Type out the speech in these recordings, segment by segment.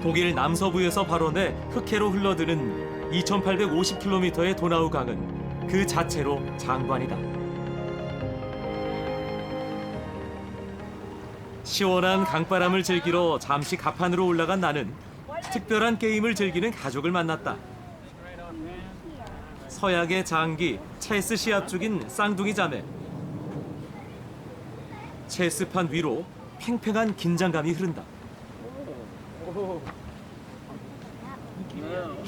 독일 남서부에서 발원해 흑해로 흘러드는 2,850km의 도나우 강은 그 자체로 장관이다. 시원한 강바람을 즐기러 잠시 가판으로 올라간 나는 특별한 게임을 즐기는 가족을 만났다. 서약의 장기, 체스 시합 중인 쌍둥이 자매. 체스판 위로 팽팽한 긴장감이 흐른다.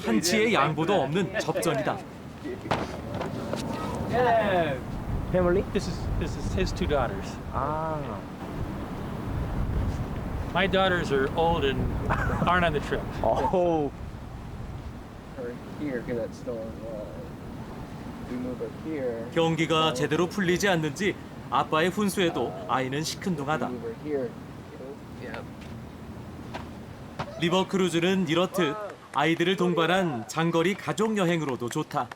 한치의 양보도 없는 접전이다. Family? This is his two daughters. Ah. My daughters are old and aren't on the trip. Oh. Or here, because that's still we move her here. 경기가 제대로 풀리지 않는지 아빠의 훈수에도 아이는 시큰둥하다. Move her here. Yeah. 리버 크루즈는 이렇듯 아이들을 동반한 장거리 가족 여행으로도 좋다.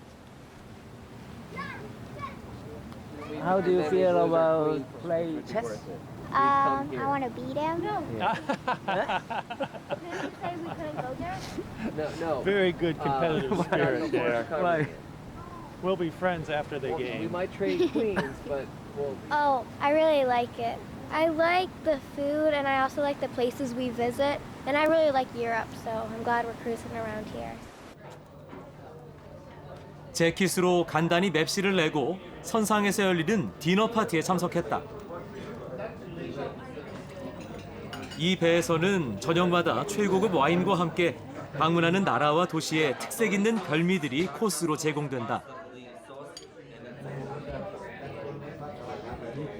How do you feel about play chess? I want to beat him. Didn't you say we couldn't go there? No. Very good competitive spirit there. Why? We'll be friends after the We game. might trade queens, but we'll. Oh, I really like it. I like the food and I also like the places we visit. And I really like Europe, so I'm glad we're cruising around here. 재킷으로 간단히 맵시를 내고 선상에서 열리는 디너 파티에 참석했다. 이 배에서는 저녁마다 최고급 와인과 함께 방문하는 나라와 도시의 특색 있는 별미들이 코스로 제공된다.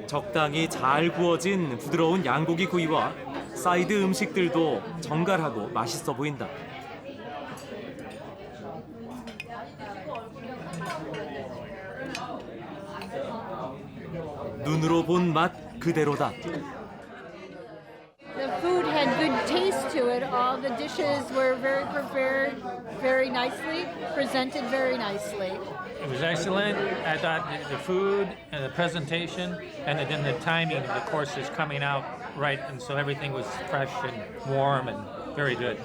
적당히 잘 구워진 부드러운 양고기 구이와 사이드 음식들도 정갈하고 맛있어 보인다. 눈으로 본 맛 그대로다. The food had good taste to it. All the dishes were very prepared very nicely, presented very nicely. It was excellent. I thought the food and the presentation and then the timing of the courses coming out right, and so everything was fresh and warm and very good.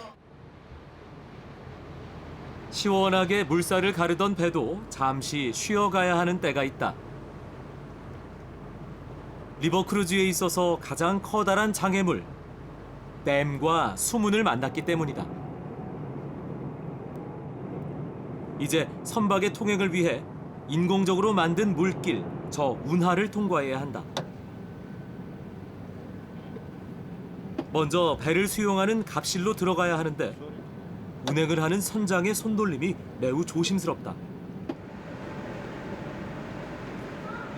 시원하게 물살을 가르던 배도 잠시 쉬어가야 하는 때가 있다. 리버 크루즈에 있어서 가장 커다란 장애물, 댐과 수문을 만났기 때문이다. 이제 선박의 통행을 위해 인공적으로 만든 물길, 저 운하를 통과해야 한다. 먼저 배를 수용하는 갑실로 들어가야 하는데 운행을 하는 선장의 손돌림이 매우 조심스럽다.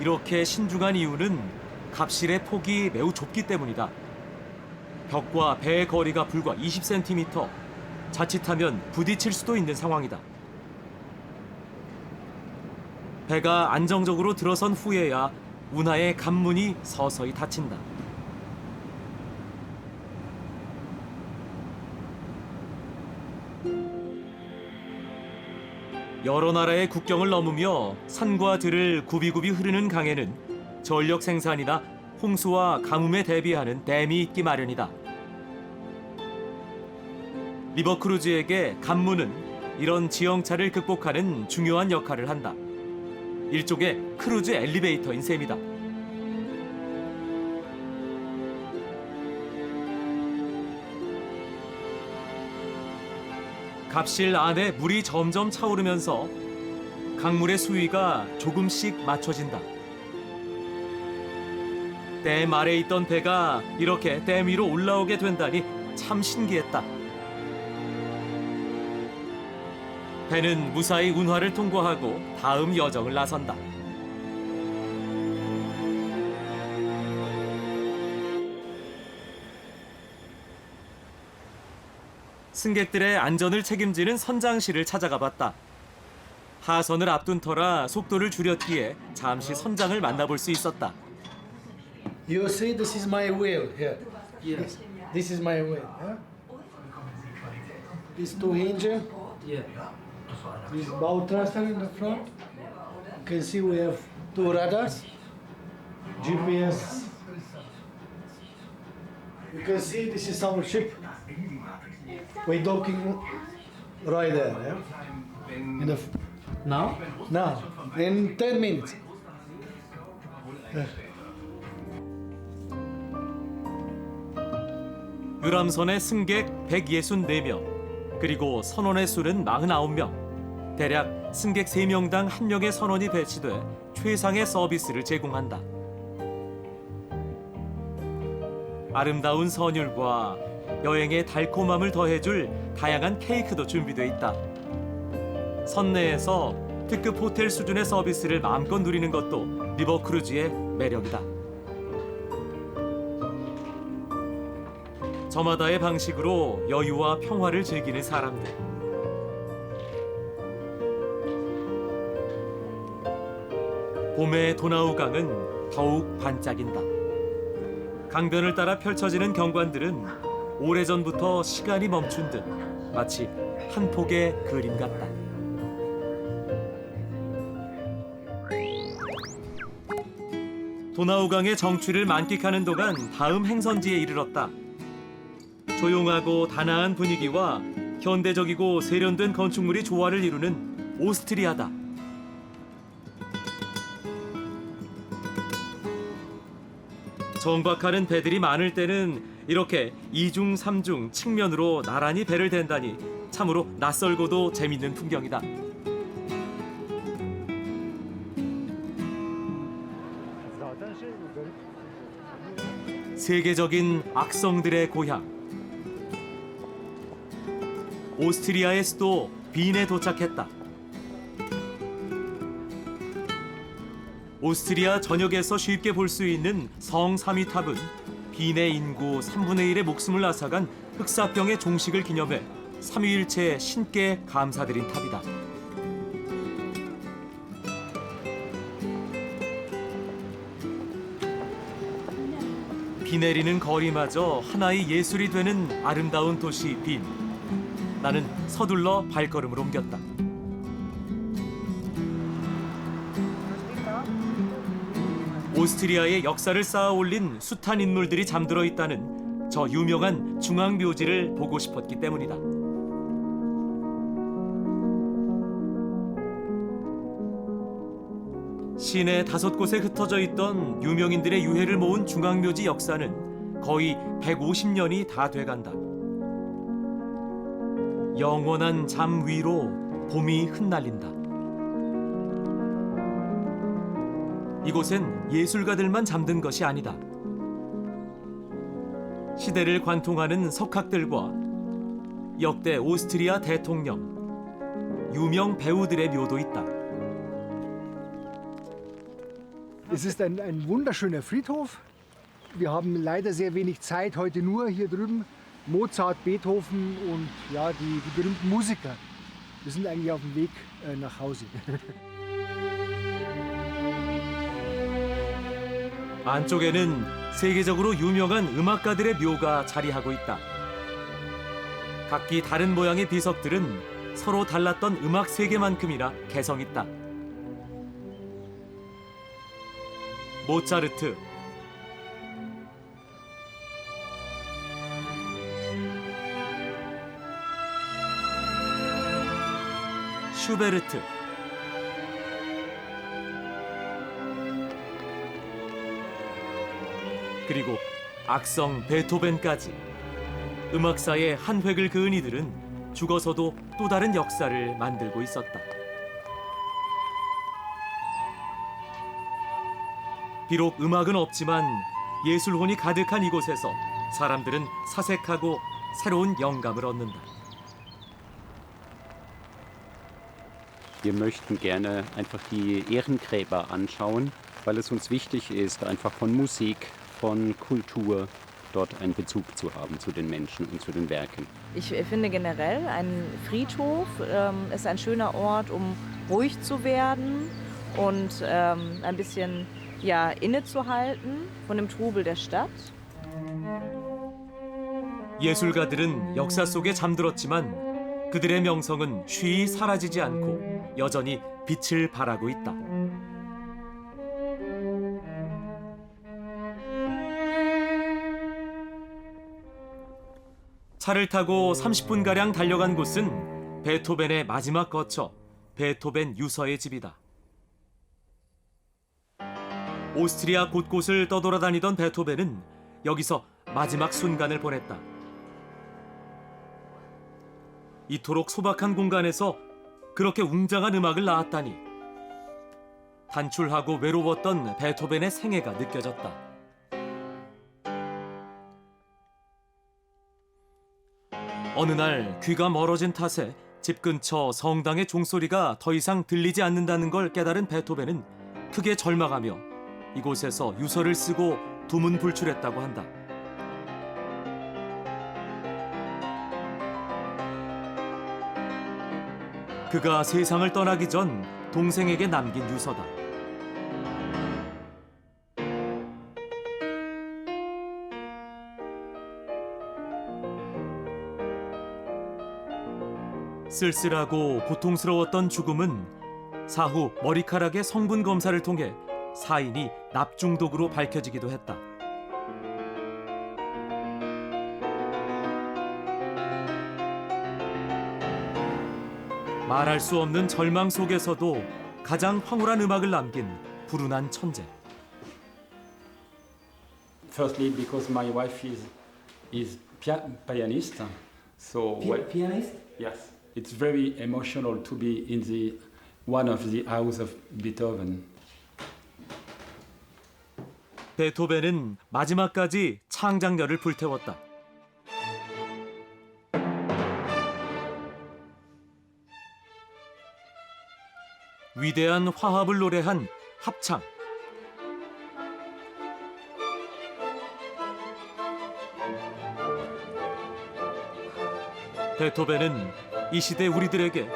이렇게 신중한 이유는 갑실의 폭이 매우 좁기 때문이다. 벽과 배의 거리가 불과 20cm. 자칫하면 부딪힐 수도 있는 상황이다. 배가 안정적으로 들어선 후에야 운하의 관문이 서서히 닫힌다. 여러 나라의 국경을 넘으며 산과 들을 굽이굽이 흐르는 강에는 전력 생산이나 홍수와 가뭄에 대비하는 댐이 있기 마련이다. 리버 크루즈에게 관문은 이런 지형차를 극복하는 중요한 역할을 한다. 일종의 크루즈 엘리베이터인 셈이다. 갑실 안에 물이 점점 차오르면서 강물의 수위가 조금씩 맞춰진다. 댐 아래에 있던 배가 이렇게 댐 위로 올라오게 된다니 참 신기했다. 배는 무사히 운하를 통과하고 다음 여정을 나선다. 승객들의 안전을 책임지는 선장실을 찾아가 봤다. 하선을 앞둔 터라 속도를 줄였기에 잠시 선장을 만나볼 수 있었다. You see, this is my wheel here. Yes. This is my wheel. Huh? These two engine. Yeah. This bow thruster in the front. You can see we have two radars. GPS. You can see this is our ship. we're docking right there. Yeah? In the Now? now, in 10 minutes. 유람선의 승객 164명, 그리고 선원의 수는 49명. 대략 승객 3명당 1명의 선원이 배치돼 최상의 서비스를 제공한다. 아름다운 선율과 여행의 달콤함을 더해줄 다양한 케이크도 준비돼 있다. 선내에서 특급 호텔 수준의 서비스를 마음껏 누리는 것도 리버 크루즈의 매력이다. 저마다의 방식으로 여유와 평화를 즐기는 사람들. 봄의 도나우강은 더욱 반짝인다. 강변을 따라 펼쳐지는 경관들은 오래전부터 시간이 멈춘 듯 마치 한 폭의 그림 같다. 도나우강의 정취를 만끽하는 동안 다음 행선지에 이르렀다. 조용하고 단아한 분위기와 현대적이고 세련된 건축물이 조화를 이루는 오스트리아다. 정박하는 배들이 많을 때는 이렇게 2중, 3중 측면으로 나란히 배를 댄다니 참으로 낯설고도 재밌는 풍경이다. 세계적인 악성들의 고향. 오스트리아의 수도 빈에 도착했다. 오스트리아 전역에서 쉽게 볼 수 있는 성 3위탑은 빈의 인구 3분의 1의 목숨을 앗아간 흑사병의 종식을 기념해 삼위일체 신께 감사드린 탑이다. 비 내리는 거리마저 하나의 예술이 되는 아름다운 도시 빈. 나는 서둘러 발걸음을 옮겼다. 오스트리아의 역사를 쌓아 올린 숱한 인물들이 잠들어 있다는 저 유명한 중앙묘지를 보고 싶었기 때문이다. 시내 5곳에 흩어져 있던 유명인들의 유해를 모은 중앙묘지 역사는 거의 150년이 다 돼간다. 영원한 잠 위로 봄이 흩날린다. 이곳엔 예술가들만 잠든 것이 아니다. 시대를 관통하는 석학들과 역대 오스트리아 대통령, 유명 배우들의 묘도 있다. Es ist ein wunderschöner Friedhof. Wir haben leider sehr wenig Zeit heute nur hier drüben. Mozart, Beethoven und ja, die berühmten Musiker. Wir sind eigentlich auf dem Weg nach Hause. 안쪽에는 세계적으로 유명한 음악가들의 묘가 자리하고 있다. 각기 다른 모양의 비석들은 서로 달랐던 음악 세계만큼이나 개성 있다. 모차르트, 슈베르트, 그리고 악성 베토벤까지 음악사의 한 획을 그은 이들은 죽어서도 또 다른 역사를 만들고 있었다. 비록 음악은 없지만 예술혼이 가득한 이곳에서 사람들은 사색하고 새로운 영감을 얻는다. Wir möchten gerne einfach die Ehrengräber anschauen, weil es uns wichtig ist, einfach von Musik, von Kultur dort einen Bezug zu haben zu den Menschen und zu den Werken. Ich finde generell, ein Friedhof ist ein schöner Ort, um ruhig zu werden und ein bisschen innezuhalten von dem Trubel der Stadt. 예술가들은 역사 속에 잠들었지만 그들의 명성은 쉬이 사라지지 않고 여전히 빛을 발하고 있다. 차를 타고 30분가량 달려간 곳은 베토벤의 마지막 거처, 베토벤 유서의 집이다. 오스트리아 곳곳을 떠돌아다니던 베토벤은 여기서 마지막 순간을 보냈다. 이토록 소박한 공간에서 그렇게 웅장한 음악을 낳았다니. 단출하고 외로웠던 베토벤의 생애가 느껴졌다. 어느 날 귀가 멀어진 탓에 집 근처 성당의 종소리가 더 이상 들리지 않는다는 걸 깨달은 베토벤은 크게 절망하며 이곳에서 유서를 쓰고 두문불출했다고 한다. 그가 세상을 떠나기 전 동생에게 남긴 유서다. 쓸쓸하고 고통스러웠던 죽음은 사후 머리카락의 성분 검사를 통해 사인이 납중독으로 밝혀지기도 했다. 말할 수 없는 절망 속에서도 가장 황홀한 음악을 남긴 불운한 천재. Firstly, because my wife is pianist, so Pianist? yes, it's very emotional to be in the one of the house of Beethoven. 베토벤은 마지막까지 창작열을 불태웠다. 위대한 화합을 노래한 합창. 베토벤은 이 시대 우리들에게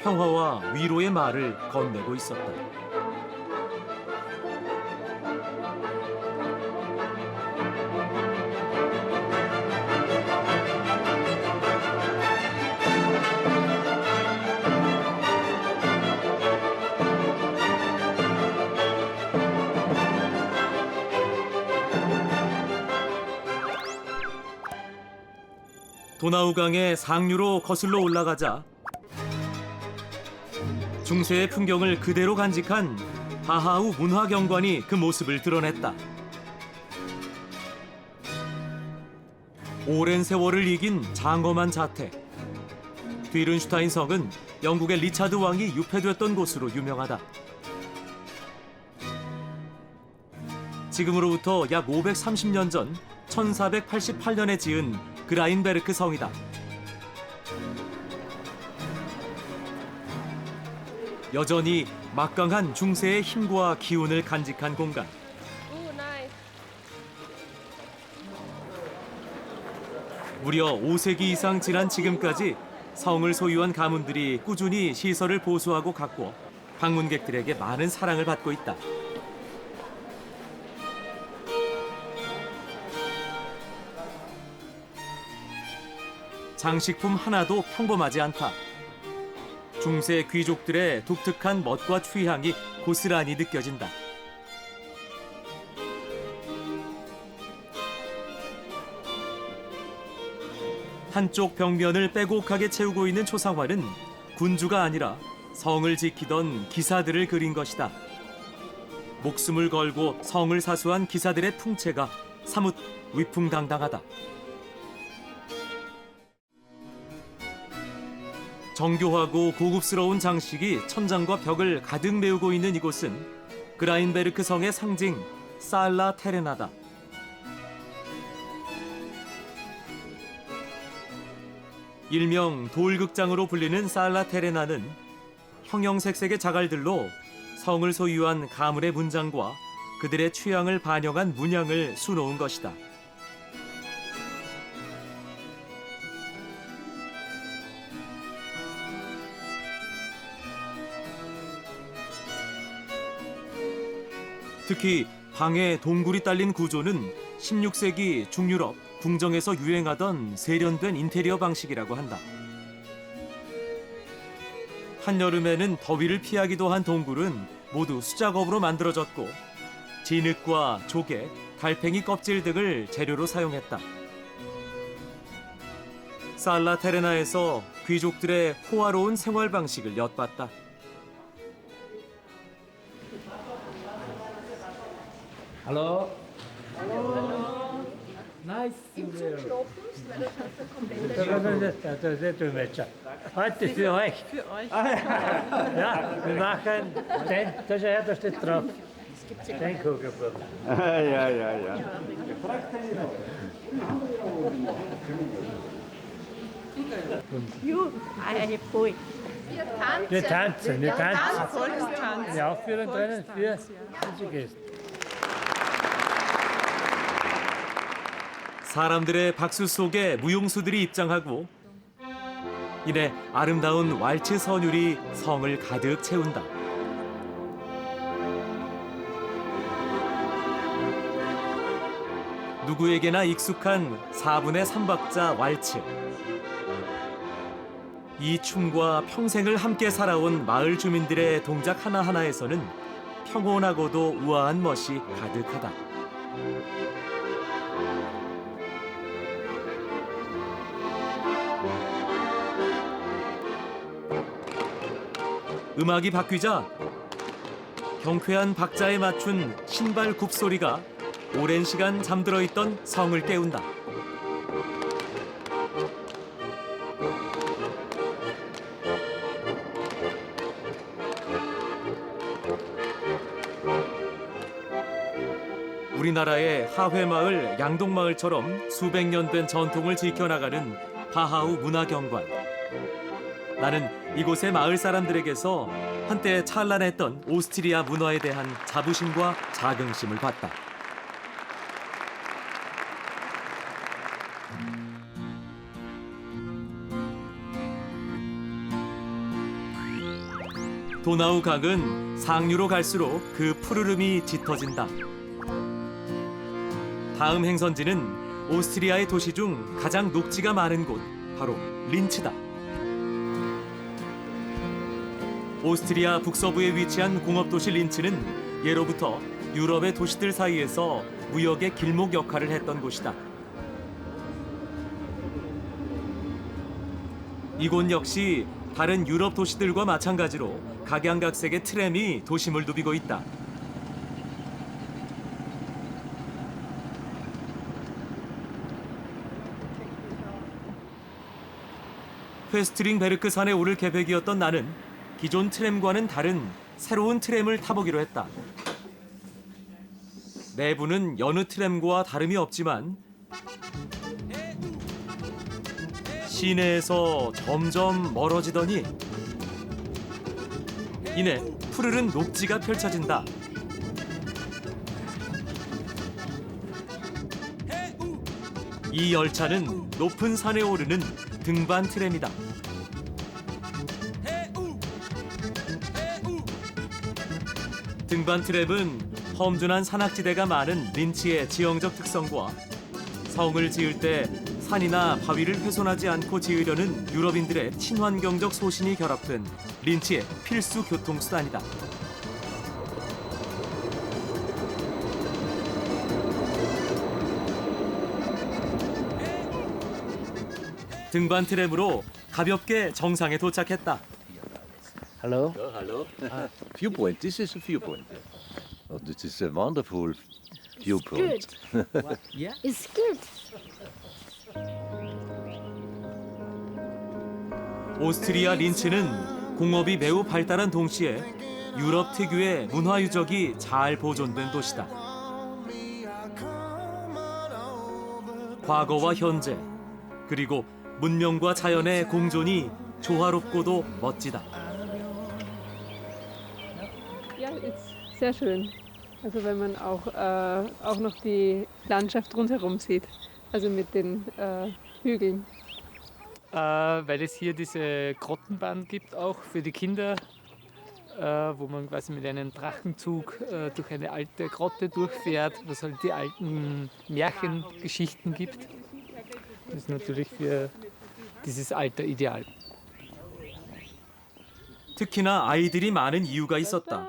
평화와 위로의 말을 건네고 있었다. 도나우강의 상류로 거슬러 올라가자 중세의 풍경을 그대로 간직한 하하우 문화경관이 그 모습을 드러냈다. 오랜 세월을 이긴 장엄한 자태. 뒤른슈타인 성은 영국의 리차드 왕이 유폐됐던 곳으로 유명하다. 지금으로부터 약 530년 전 1488년에 지은 그라인베르크 성이다. 여전히 막강한 중세의 힘과 기운을 간직한 공간. 무려 5세기 이상 지난 지금까지 성을 소유한 가문들이 꾸준히 시설을 보수하고 가꾸어 방문객들에게 많은 사랑을 받고 있다. 장식품 하나도 평범하지 않다. 중세 귀족들의 독특한 멋과 취향이 고스란히 느껴진다. 한쪽 벽면을 빼곡하게 채우고 있는 초상화는 군주가 아니라 성을 지키던 기사들을 그린 것이다. 목숨을 걸고 성을 사수한 기사들의 풍채가 사뭇 위풍당당하다. 정교하고 고급스러운 장식이 천장과 벽을 가득 메우고 있는 이곳은 그라인베르크 성의 상징 살라 테레나다. 일명 돌극장으로 불리는 살라 테레나는 형형색색의 자갈들로 성을 소유한 가문의 문장과 그들의 취향을 반영한 문양을 수놓은 것이다. 특히 방에 동굴이 딸린 구조는 16세기 중유럽 궁정에서 유행하던 세련된 인테리어 방식이라고 한다. 한여름에는 더위를 피하기도 한 동굴은 모두 수작업으로 만들어졌고 진흙과 조개, 달팽이 껍질 등을 재료로 사용했다. 살라테레나에서 귀족들의 호화로운 생활 방식을 엿봤다. Hallo. Nice. Das tun wir schon. Heute für euch. Für euch. Ja, wir machen den, das ist da steht drauf. Den Kugelbruch. Ja. Wir tanzen. Die Aufführung drinnen für unsere Gäste. 사람들의 박수 속에 무용수들이 입장하고 이내 아름다운 왈츠 선율이 성을 가득 채운다. 누구에게나 익숙한 4분의 3박자 왈츠. 이 춤과 평생을 함께 살아온 마을 주민들의 동작 하나하나에서는 평온하고도 우아한 멋이 가득하다. 음악이 바뀌자 경쾌한 박자에 맞춘 신발 굽소리가 오랜 시간 잠들어 있던 성을 깨운다. 우리나라의 하회마을, 양동마을처럼 수백 년 된 전통을 지켜나가는 바하우 문화경관. 나는 이곳의 마을 사람들에게서 한때 찬란했던 오스트리아 문화에 대한 자부심과 자긍심을 봤다. 도나우 강은 상류로 갈수록 그 푸르름이 짙어진다. 다음 행선지는 오스트리아의 도시 중 가장 녹지가 많은 곳, 바로 린츠다. 오스트리아 북서부에 위치한 공업도시 린츠는 예로부터 유럽의 도시들 사이에서 무역의 길목 역할을 했던 곳이다. 이곳 역시 다른 유럽 도시들과 마찬가지로 각양각색의 트램이 도심을 누비고 있다. 퀘스트링베르크 산에 오를 계획이었던 나는 기존 트램과는 다른 새로운 트램을 타보기로 했다. 내부는 여느 트램과 다름이 없지만 시내에서 점점 멀어지더니 이내 푸르른 녹지가 펼쳐진다. 이 열차는 높은 산에 오르는 등반 트램이다. 등반 트램은 험준한 산악지대가 많은 린츠의 지형적 특성과 성을 지을 때 산이나 바위를 훼손하지 않고 지으려는 유럽인들의 친환경적 소신이 결합된 린츠의 필수 교통수단이다. 등반 트램으로 가볍게 정상에 도착했다. Hallo. Hello. Viewpoint. This is a viewpoint. Oh, this is a wonderful viewpoint. Yeah. It's good. 오스트리아 린츠는 공업이 매우 발달한 동시에 유럽 특유의 문화 유적이 잘 보존된 도시다. 과거와 현재, 그리고 문명과 자연의 공존이 조화롭고도 멋지다. Ja, ist sehr schön. Also wenn man auch noch die Landschaft rundherum sieht, also mit den Hügeln. Weil es hier diese Grottenbahn gibt, auch für die Kinder, wo man quasi mit einem Drachenzug durch eine alte Grotte durchfährt, wo es halt die alten Märchengeschichten gibt. Das ist natürlich für dieses Alter ideal. 특히나 아이들이 많은 이유가 있었다.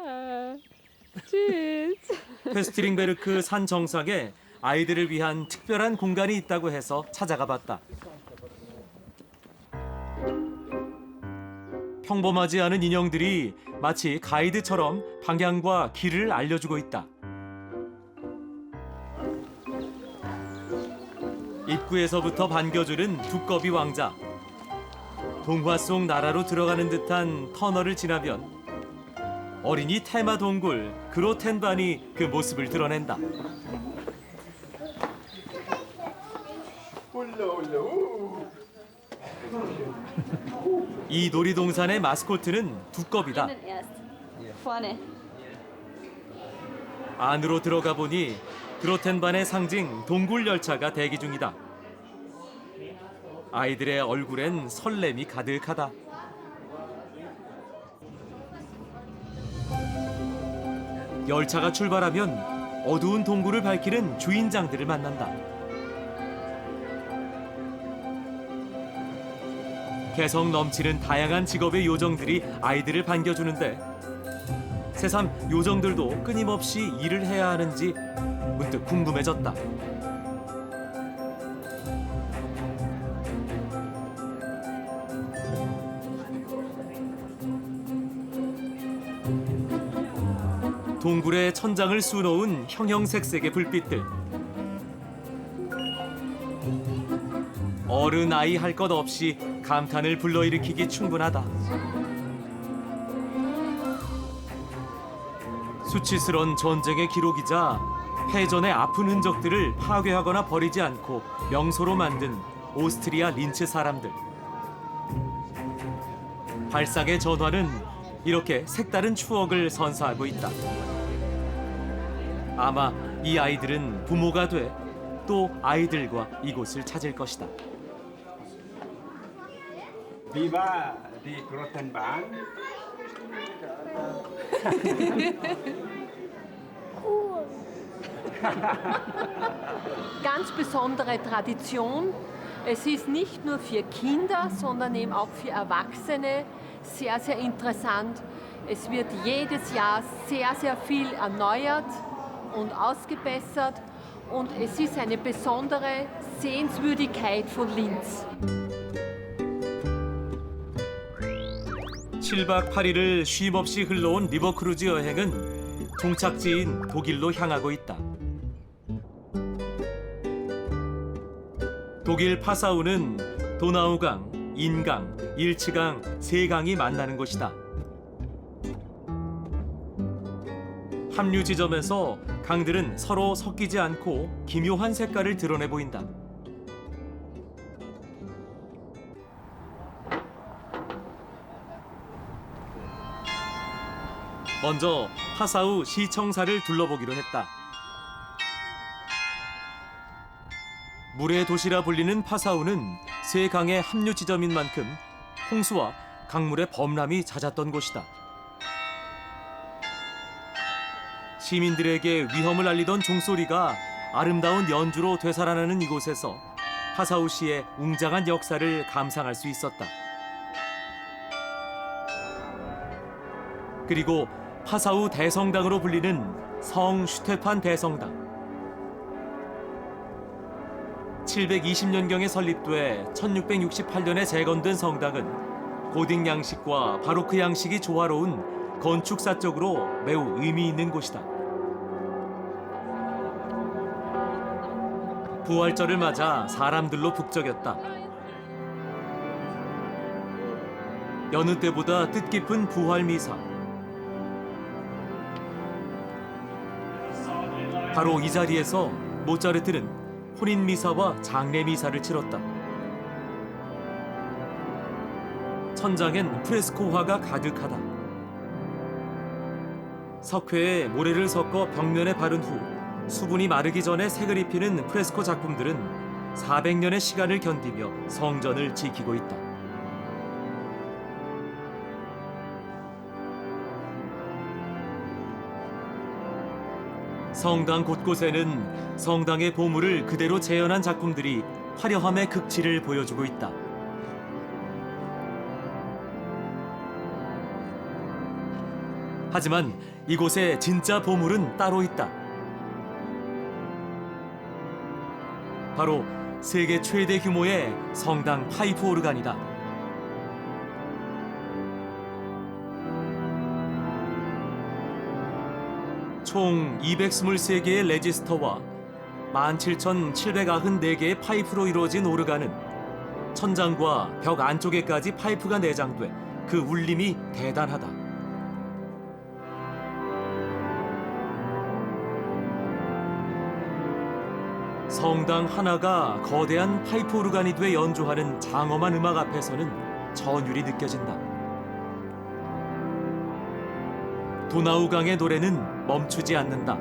퀘스트링베르크 산 정상에 아이들을 위한 특별한 공간이 있다고 해서 찾아가 봤다. 평범하지 않은 인형들이 마치 가이드처럼 방향과 길을 알려주고 있다. 입구에서부터 반겨주는 두꺼비 왕자. 동화 속 나라로 들어가는 듯한 터널을 지나면 어린이 테마 동굴 그로텐반이 그 모습을 드러낸다. 이 놀이동산의 마스코트는 두꺼비다. 안으로 들어가 보니 그로텐반의 상징 동굴 열차가 대기 중이다. 아이들의 얼굴엔 설렘이 가득하다. 열차가 출발하면 어두운 동굴을 밝히는 주인장들을 만난다. 개성 넘치는 다양한 직업의 요정들이 아이들을 반겨주는데 새삼 요정들도 끊임없이 일을 해야 하는지 문득 궁금해졌다. 동굴의 천장을 수놓은 형형색색의 불빛들. 어른 아이 할 것 없이 감탄을 불러일으키기 충분하다. 수치스런 전쟁의 기록이자 패전의 아픈 흔적들을 파괴하거나 버리지 않고 명소로 만든 오스트리아 린츠 사람들. 발상의 전환은 이렇게 색다른 추억을 선사하고 있다. 아마 이 아이들은 부모가 돼 또 아이들과 이곳을 찾을 것이다. Viva die Grottenbahn. Ganz besondere Tradition. Es ist nicht nur für Kinder, sondern eben auch für Erwachsene sehr, sehr interessant. Es wird jedes Jahr sehr, sehr viel erneuert und ausgebessert und es ist eine besondere Sehenswürdigkeit von Linz. 7박 8일을 쉼없이 흘러온 리버크루즈 여행은 종착지인 독일로 향하고 있다. 독일 파사우는 도나우강, 인강, 일츠강 세 강이 만나는 곳이다. 합류 지점에서 강들은 서로 섞이지 않고 기묘한 색깔을 드러내 보인다. 먼저 파사우 시청사를 둘러보기로 했다. 물의 도시라 불리는 파사우는 세 강의 합류 지점인 만큼 홍수와 강물의 범람이 잦았던 곳이다. 시민들에게 위험을 알리던 종소리가 아름다운 연주로 되살아나는 이곳에서 파사우시의 웅장한 역사를 감상할 수 있었다. 그리고 파사우 대성당으로 불리는 성 슈테판 대성당. 720년경에 설립돼 1668년에 재건된 성당은 고딕 양식과 바로크 양식이 조화로운 건축사적으로 매우 의미 있는 곳이다. 부활절을 맞아 사람들로 북적였다. 여느 때보다 뜻깊은 부활 미사. 바로 이 자리에서 모차르트는 혼인 미사와 장례 미사를 치렀다. 천장엔 프레스코화가 가득하다. 석회에 모래를 섞어 벽면에 바른 후 수분이 마르기 전에 색을 입히는 프레스코 작품들은 400년의 시간을 견디며 성전을 지키고 있다. 성당 곳곳에는 성당의 보물을 그대로 재현한 작품들이 화려함의 극치를 보여주고 있다. 하지만 이곳에 진짜 보물은 따로 있다. 바로 세계 최대 규모의 성당 파이프 오르간이다. 총 223개의 레지스터와 17,794개의 파이프로 이루어진 오르간은 천장과 벽 안쪽에까지 파이프가 내장돼 그 울림이 대단하다. 성당 하나가 거대한 파이프 오르간이 돼 연주하는 장엄한 음악 앞에서는 전율이 느껴진다. 도나우강의 노래는 멈추지 않는다.